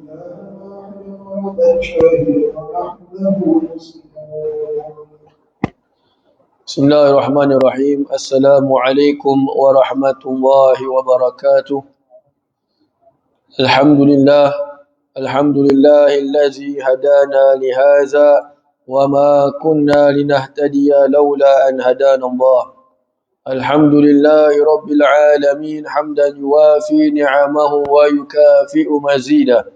بسم الله الرحمن الرحيم. السلام عليكم ورحمة الله وبركاته. الحمد لله الذي هدانا لهذا وما كنا لنهتدي لولا أن هدانا الله. الحمد لله رب العالمين حمدا يوافي نعمه ويكافئ مزيده.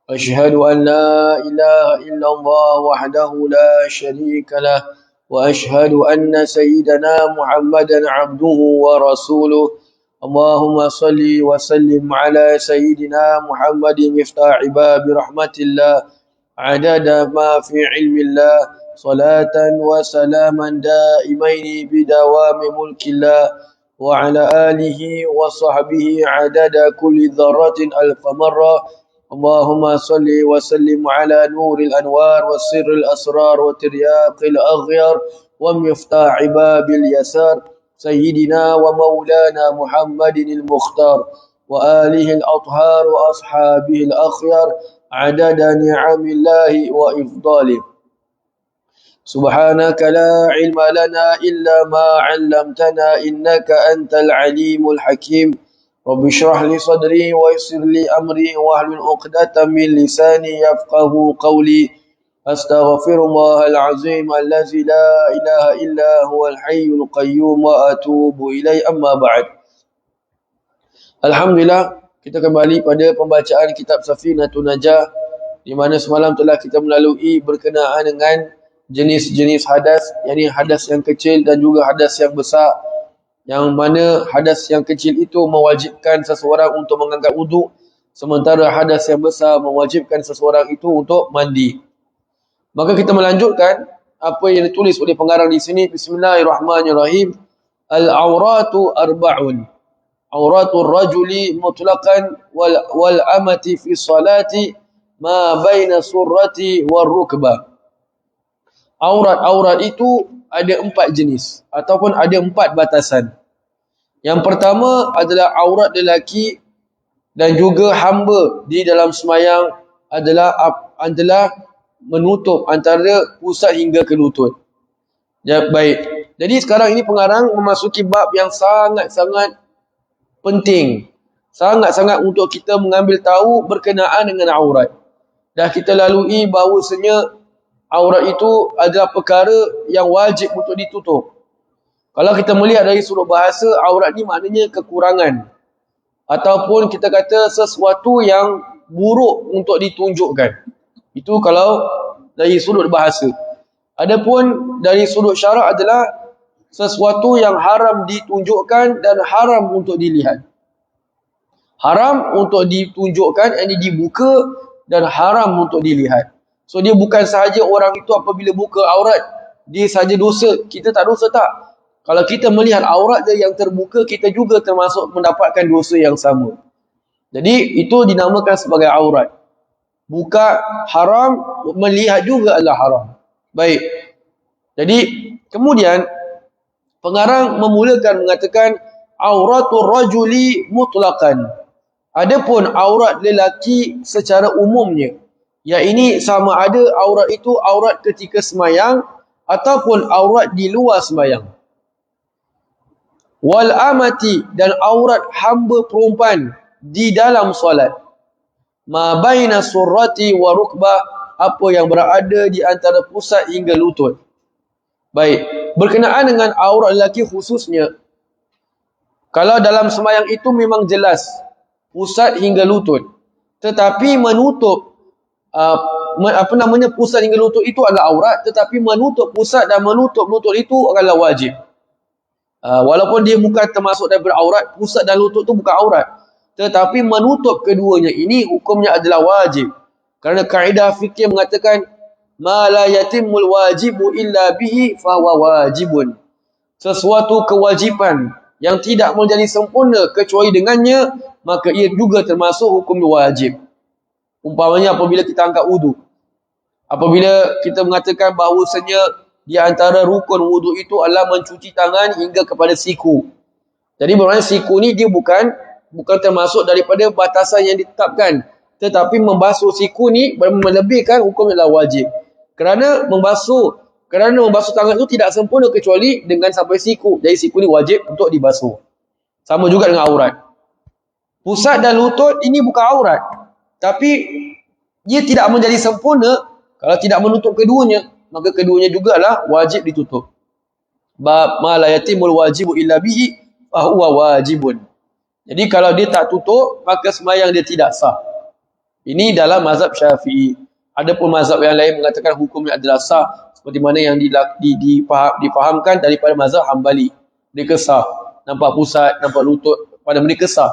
أشهد أن لا إله إلا الله وحده لا شريك له وأشهد أن سيدنا محمدا عبده ورسوله. اللهم صل وسلم على سيدنا محمد مفتاح باب رحمة الله عدد ما في علم الله، صلاة وسلاما دائمين بدوام ملك الله، وعلى آله وصحبه عدد كل ذرة ألف مرة. اللهم صل وسلم على نور الأنوار والسر الأسرار وترياق الأغيار ومفتاح باب اليسار سيدنا ومولانا محمد المختار وآله الأطهار وأصحابه الأخيار عدد نعم الله وإفضاله. سبحانك لا علم لنا إلا ما علمتنا إنك أنت العليم الحكيم. رب اشرح لي صدري ويسر لي أمري واحلل عقدة من لساني يفقه قولي. أستغفر الله العظيم الذي لا إله إلا هو الحي القيوم وأتوب إليه. أما بعد. Alhamdulillah, kita kembali pada pembacaan kitab Safinatun Najah, di mana semalam telah kita melalui berkenaan dengan jenis-jenis hadas, yakni hadas yang kecil dan juga hadas yang besar, yang mana hadas yang kecil itu mewajibkan seseorang untuk mengangkat wuduk, sementara hadas yang besar mewajibkan seseorang itu untuk mandi. Maka kita melanjutkan apa yang ditulis oleh pengarang di sini. Bismillahirrahmanirrahim. Al-awratu arba'un. Auratul rajuli mutlaqan wal amati fi salati ma baina surrati war rukbah. Aurat itu ada 4 jenis ataupun ada 4 batasan. Yang pertama adalah aurat lelaki dan juga hamba di dalam sembahyang adalah menutup antara pusat hingga ke lutut. Ya, baik. Jadi sekarang ini pengarang memasuki bab yang sangat-sangat penting, sangat-sangat untuk kita mengambil tahu berkenaan dengan aurat. Dah kita lalui bahawasanya aurat itu adalah perkara yang wajib untuk ditutup. Kalau kita melihat dari sudut bahasa, aurat ni maknanya kekurangan, ataupun kita kata sesuatu yang buruk untuk ditunjukkan. Itu kalau dari sudut bahasa. Adapun dari sudut syarak adalah sesuatu yang haram ditunjukkan dan haram untuk dilihat. Haram untuk ditunjukkan, ini dibuka, dan haram untuk dilihat. So dia bukan sahaja orang itu apabila buka aurat, dia sahaja dosa. Kita tak dosa tak. Kalau kita melihat aurat dia yang terbuka, kita juga termasuk mendapatkan dosa yang sama. Jadi itu dinamakan sebagai aurat. Buka haram, melihat juga adalah haram. Baik. Jadi kemudian pengarang memulakan mengatakan auratul rajuli mutlaqan. Adapun aurat lelaki secara umumnya, iaitu sama ada aurat itu aurat ketika sembahyang ataupun aurat di luar sembahyang. Wal amati, dan aurat hamba perempuan di dalam solat. Ma baina surrati wa rukbah, apa yang berada di antara pusat hingga lutut. Baik, berkenaan dengan aurat lelaki khususnya, kalau dalam sembahyang itu memang jelas pusat hingga lutut, tetapi menutup pusat hingga lutut itu adalah aurat, tetapi menutup pusat dan menutup lutut itu adalah wajib. Walaupun dia bukan termasuk daripada aurat, pusat dan lutut itu bukan aurat, tetapi menutup keduanya ini hukumnya adalah wajib. Kerana kaedah fikih mengatakan ma la yatimul wajibu illa bihi fahuwa wajibun. Sesuatu kewajipan yang tidak menjadi sempurna kecuali dengannya, maka ia juga termasuk hukum wajib. Umpamanya apabila kita angkat wudu, apabila kita mengatakan bahawasanya di antara rukun wudu itu adalah mencuci tangan hingga kepada siku. Jadi bermakna siku ni dia bukan termasuk daripada batasan yang ditetapkan. tetapi membasuh siku ni melebihkan hukum adalah wajib. Kerana membasuh tangan itu tidak sempurna kecuali dengan sampai siku. Jadi siku ni wajib untuk dibasuh. Sama juga dengan aurat. Pusat dan lutut ini bukan aurat. Tapi dia tidak menjadi sempurna kalau tidak menutup keduanya. Maka keduanya jugalah wajib ditutup. Bab ma la yatimul wajibu illa bihi fahuwa wajibun. Jadi kalau dia tak tutup, maka sembahyang dia tidak sah. Ini dalam mazhab Syafi'i. Adapun mazhab yang lain mengatakan hukumnya adalah sah, seperti mana yang difahamkan daripada mazhab Hambali. Mereka sah. Nampak pusat, nampak lutut, pada mereka sah.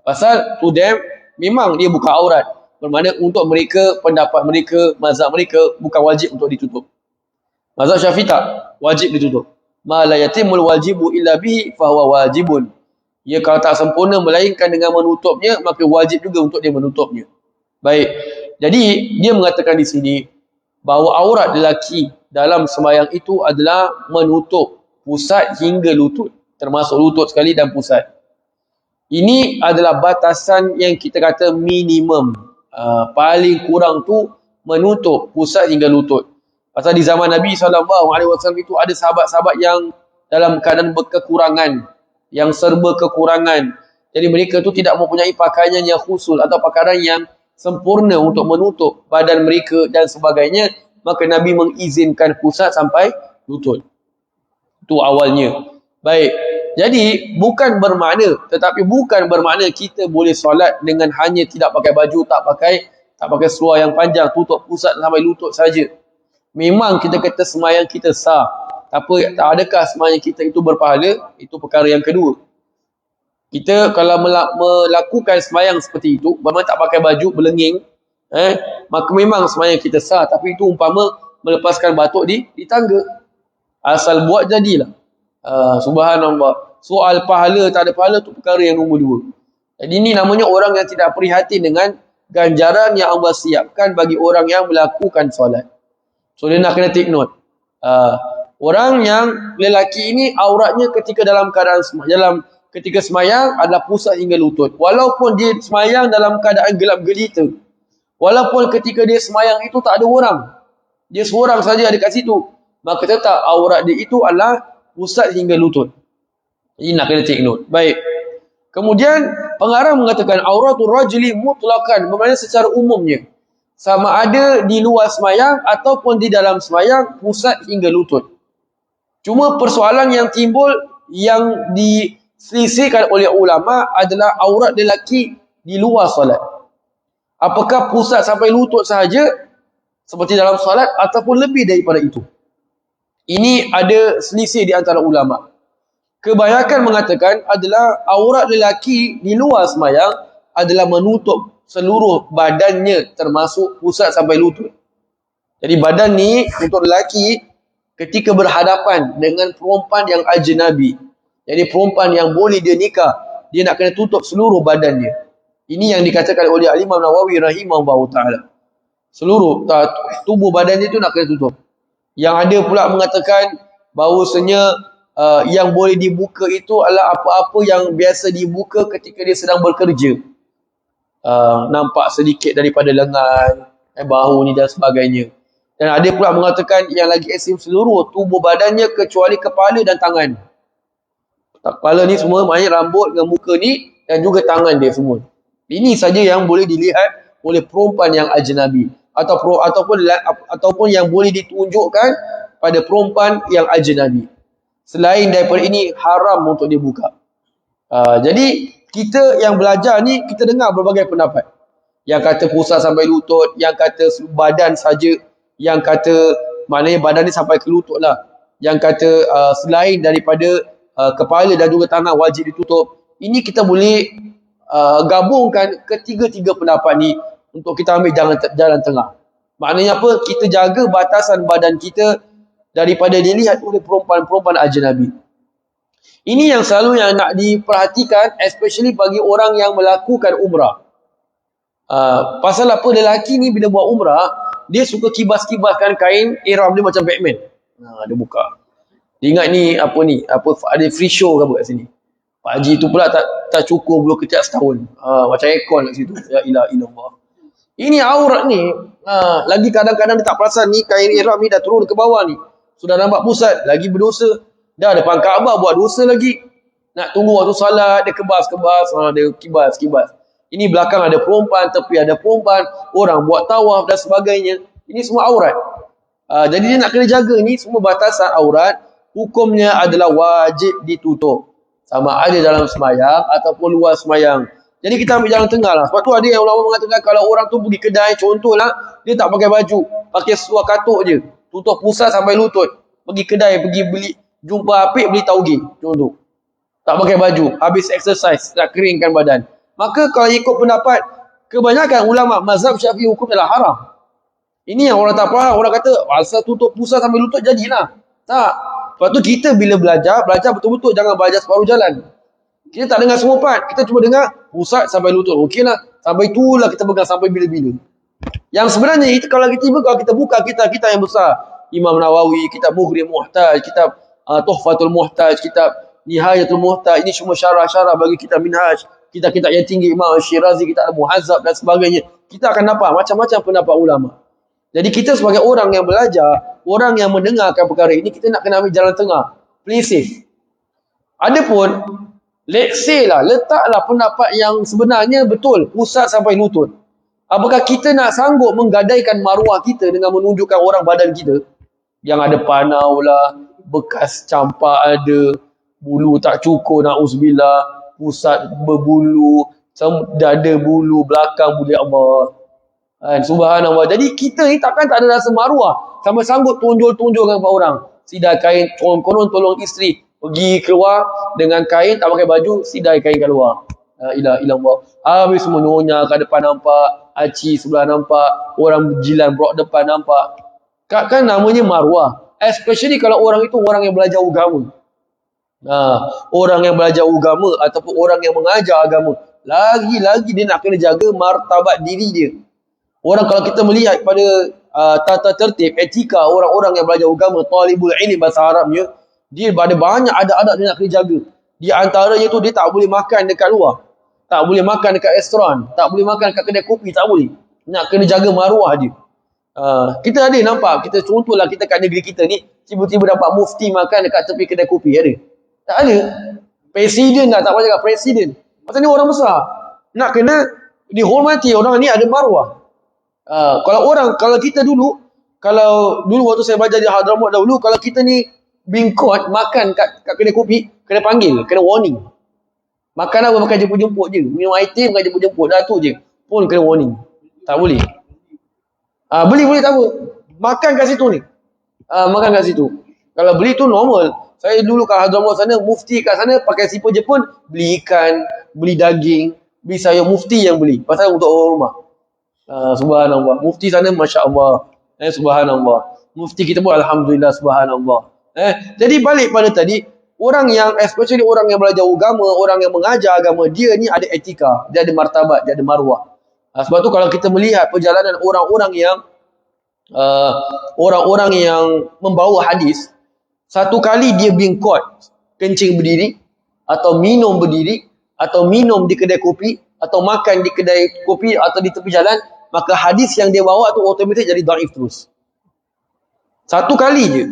Pasal to them memang dia bukan aurat. Bermakna untuk mereka, pendapat mereka, mazhab mereka bukan wajib untuk ditutup. Mazhab Syafi'i tak wajib ditutup. Ma la yatimul wajibu illa bihi fahuwa wajibun. Ia kalau tak sempurna melainkan dengan menutupnya, maka wajib juga untuk dia menutupnya. Baik. Jadi dia mengatakan di sini bahawa aurat lelaki dalam sembahyang itu adalah menutup pusat hingga lutut, termasuk lutut sekali dan pusat. Ini adalah batasan yang kita kata minimum. Paling kurang tu menutup pusat hingga lutut. Pasal di zaman Nabi SAW itu ada sahabat-sahabat yang dalam keadaan berkekurangan, yang serba kekurangan. Jadi mereka tu tidak mempunyai pakaian yang khusul atau pakaian yang sempurna untuk menutup badan mereka dan sebagainya. Maka Nabi mengizinkan pusat sampai lutut. Itu awalnya. Baik. Jadi bukan bermakna kita boleh solat dengan hanya tidak pakai baju, tak pakai seluar yang panjang, tutup pusat sampai lutut saja. Memang kita kata sembahyang kita sah. Tak adakah sembahyang kita itu berpahala? Itu perkara yang kedua. Kita kalau melakukan sembahyang seperti itu, memang tak pakai baju, berlenging, maka memang sembahyang kita sah. Tapi itu umpama melepaskan batuk di tangga. Asal buat jadilah. Subhanallah. Soal pahala tak ada pahala tu perkara yang nombor dua. Jadi ini namanya orang yang tidak prihatin dengan ganjaran yang Allah siapkan bagi orang yang melakukan solat. So dia nak kena take note. Orang yang lelaki ini auratnya ketika dalam keadaan ketika semayang adalah pusat hingga lutut. Walaupun dia semayang dalam keadaan gelap gelita. Walaupun ketika dia semayang itu tak ada orang. Dia seorang saja ada kat situ. Maka tetap aurat dia itu adalah pusat hingga lutut. Ini nak kena take note. Baik. Kemudian pengarang mengatakan auratul rajuli mutlaqan, bermakna secara umumnya. Sama ada di luar semayang ataupun di dalam semayang, pusat hingga lutut. Cuma persoalan yang timbul yang diselisihkan oleh ulama adalah aurat lelaki di luar solat. Apakah pusat sampai lutut sahaja seperti dalam solat ataupun lebih daripada itu? Ini ada selisih di antara ulama. Kebanyakan mengatakan adalah aurat lelaki di luar semayang adalah menutup seluruh badannya termasuk pusat sampai lutut. Jadi badan ni untuk lelaki ketika berhadapan dengan perempuan yang ajnabi. Jadi perempuan yang boleh dia nikah, dia nak kena tutup seluruh badannya. Ini yang dikatakan oleh Imam Nawawi rahimahullah ta'ala. Seluruh tubuh badannya itu nak kena tutup. Yang ada pula mengatakan bahawasanya yang boleh dibuka itu adalah apa-apa yang biasa dibuka ketika dia sedang bekerja. Nampak sedikit daripada lengan, bahu ni dan sebagainya. Dan ada pula mengatakan yang lagi ekstrim seluruh tubuh badannya kecuali kepala dan tangan. Kepala ni semua maknanya rambut dengan muka ni dan juga tangan dia semua. Ini saja yang boleh dilihat oleh perempuan yang ajnabi. Ataupun yang boleh ditunjukkan pada perempuan yang ajnabi. Selain daripada ini haram untuk dibuka. Jadi kita yang belajar ni kita dengar berbagai pendapat. Yang kata pusat sampai lutut, yang kata badan saja, yang kata maknanya badan ni sampai ke lutut lah. Yang kata selain daripada kepala dan juga tangan wajib ditutup. Ini kita boleh gabungkan ketiga-tiga pendapat ni untuk kita ambil jalan tengah. Maknanya apa? Kita jaga batasan badan kita daripada dilihat oleh perempuan-perempuan ajnabi. Ini yang selalu yang nak diperhatikan, especially bagi orang yang melakukan umrah. Pasal apa? Lelaki ni bila buat umrah, dia suka kibas-kibaskan kain ihram dia macam Batman. Dia buka. Dia ingat ni apa ada free show ke apa kat sini. Pak Haji tu pula tak cukur bulu ketiak setahun. Macam aircon kat situ. Ya ilah ilallah. Ini aurat ni, lagi kadang-kadang dia tak perasan ni, kain ihram ni dah turun ke bawah ni. Sudah nampak pusat, lagi berdosa. Dah depan Kaabah buat dosa lagi. Nak tunggu waktu salat, dia kebas-kebas, dia kibas-kibas. Ini belakang ada perempuan, tepi ada perempuan, orang buat tawaf dan sebagainya. Ini semua aurat. Jadi dia nak kena jaga ni, semua batasan aurat, hukumnya adalah wajib ditutup. Sama ada dalam semayang ataupun luar semayang. Jadi kita ambil jalan tengah lah. Sebab tu ada yang ulama mengatakan kalau orang tu pergi kedai, contohlah, dia tak pakai baju, pakai seluar katuk je, tutup pusat sampai lutut. Pergi kedai, pergi beli, jumpa apik, beli tauge, contoh. Tak pakai baju, habis exercise, nak keringkan badan. Maka kalau ikut pendapat kebanyakan ulama mazhab Syafi'i, hukum adalah haram. Ini yang orang tak faham. Orang kata asal tutup pusat sampai lutut jadilah. Tak. Sebab tu kita bila belajar betul-betul, jangan belajar separuh jalan. Kita tak dengar semua part, kita cuma dengar pusat sampai lutut. Okeylah, sampai itulah kita pegang sampai bila-bila. Yang sebenarnya itu kalau kita buka kitab yang besar, Imam Nawawi, kitab Mughni Muhtaj, kitab Tuhfatul Muhtaj, kitab Nihayatul Muhtaj, ini semua syarah-syarah bagi kitab Minhaj, kitab-kitab yang tinggi Imam Syirazi, kitab Muhazzab dan sebagainya. Kita akan nampak macam-macam pendapat ulama. Jadi kita sebagai orang yang belajar, orang yang mendengarkan perkara ini, kita nak kena ambil jalan tengah. Play safe. Adapun, let's say lah, letaklah pendapat yang sebenarnya betul, pusat sampai lutut. Apakah kita nak sanggup menggadaikan maruah kita dengan menunjukkan orang badan kita? Yang ada panau lah, bekas campak ada, bulu tak cukur, na'uzubillah, pusat berbulu, dada bulu, belakang bulu, Allah. Subhanallah. Jadi kita ni takkan tak ada rasa maruah sampai sanggup tunjul-tunjulkan kepada orang. Sidai kain, konon tolong isteri pergi keluar dengan kain, tak pakai baju, sidai kain kat luar. La ilaha illallah. Habis semua nyonya kat depan nampak, aci sebelah nampak, orang jilan brok depan nampak. Kan namanya maruah. Especially kalau orang itu orang yang belajar agama. Orang yang belajar agama ataupun orang yang mengajar agama, lagi-lagi dia nak kena jaga martabat diri dia. Orang kalau kita melihat pada tata tertib, etika orang-orang yang belajar agama, talibul ilmi bahasa Arabnya, dia ada banyak adat-adat dia nak kena jaga. Di antaranya tu dia tak boleh makan dekat luar. Tak boleh makan dekat restoran. Tak boleh makan dekat kedai kopi. Tak boleh. Nak kena jaga maruah dia. Kita ada nampak. Kita contohlah kita kat negeri kita ni, tiba-tiba dapat mufti makan dekat tepi kedai kopi. Ada? Tak ada. Presiden dah tak boleh cakap presiden. Pasal ni orang besar. Nak kena dihormati. Orang ni ada maruah. Kalau kita dulu, waktu saya belajar di Hadramaut dahulu, kalau kita ni being caught makan kat kedai kopi, kena panggil, kena warning. Makan apa? Makan jemput-jemput je. Minum air teh, makan jemput-jemput. Dah tu je. Pun kena warning. Tak boleh. Beli boleh tak apa. Makan kat situ ni. Makan kat situ. Kalau beli tu normal. Saya dulu kat Hadramaut sana, mufti kat sana pakai siput je pun, beli ikan, beli daging, beli sayur, mufti yang beli. Pasal untuk orang rumah. Subhanallah. Mufti sana Masya Allah. Subhanallah. Mufti kita pun Alhamdulillah, Subhanallah. Jadi balik pada tadi, orang yang, especially orang yang belajar agama, orang yang mengajar agama, dia ni ada etika, dia ada martabat, dia ada maruah. Sebab tu kalau kita melihat perjalanan orang-orang yang membawa hadis, satu kali dia being caught kencing berdiri, atau minum berdiri, atau minum di kedai kopi, atau makan di kedai kopi atau di tepi jalan, maka hadis yang dia bawa tu otomatik jadi dhaif terus. Satu kali je.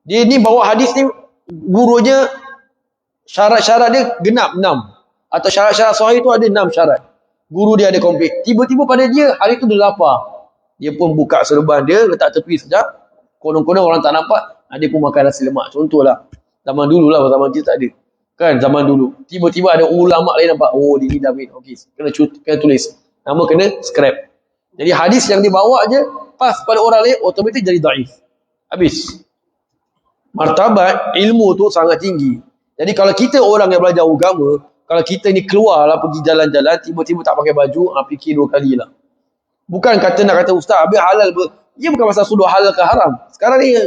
Dia ni bawa hadis ni, gurunya syarat-syarat dia genap 6. Atau syarat-syarat sahih tu ada 6 syarat. Guru dia ada komplit. Tiba-tiba pada dia, hari tu dia lapar. Dia pun buka serban dia, letak tepi sekejap. Konon-konon orang tak nampak, dia pun makan nasi lemak. Contohlah. Zaman dulu lah, zaman kita tak ada. Kan, zaman dulu. Tiba-tiba ada ulama lain nampak, oh dia ni dah min. Okey, kena tulis. Nama kena scrap. Jadi hadis yang dibawa je, pas pada orang lain, otomatik jadi dhaif. Habis. Martabat ilmu tu sangat tinggi. Jadi kalau kita orang yang belajar agama, kalau kita ni keluar lah pergi jalan-jalan, tiba-tiba tak pakai baju, fikir 2 kali lah. Bukan nak kata ustaz, habis halal. Ia bukan pasal sudut halal ke haram. Sekarang ni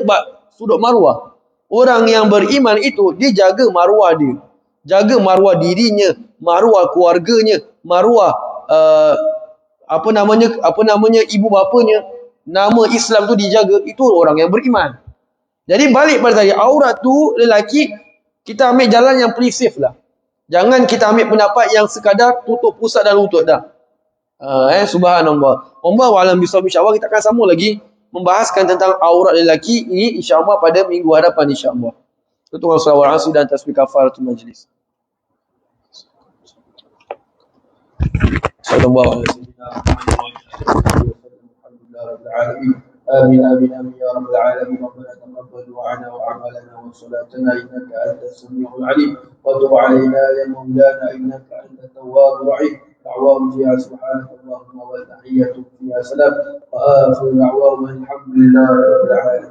sudut maruah. Orang yang beriman itu, dia jaga maruah dia. Jaga maruah dirinya, maruah keluarganya, maruah apa namanya ibu bapanya. Nama Islam tu dijaga, itu orang yang beriman. Jadi balik pada tadi, aurat tu lelaki, kita ambil jalan yang pretty safe lah. Jangan kita ambil pendapat yang sekadar tutup pusat dan lutut dah. Subhanallah. Wallahu a'lam bishawab. InsyaAllah kita akan sambung lagi membahaskan tentang aurat lelaki ini insyaAllah pada minggu hadapan insyaAllah. Itu salawat asli dan tasbih kafaratul majlis. Sallallahu alaihi wasallam. آمين آمين آمين يا رب العالمين. ربنا تقبل دعاءنا وأعمالنا وصلاتنا إنك أنت السميع العليم وتب علينا يا مولانا إنك أنت التواب الرحيم. دعواهم فيها سبحانك اللهم وتحيتهم فيها سلام وآخر دعواهم الحمد لله رب العالمين.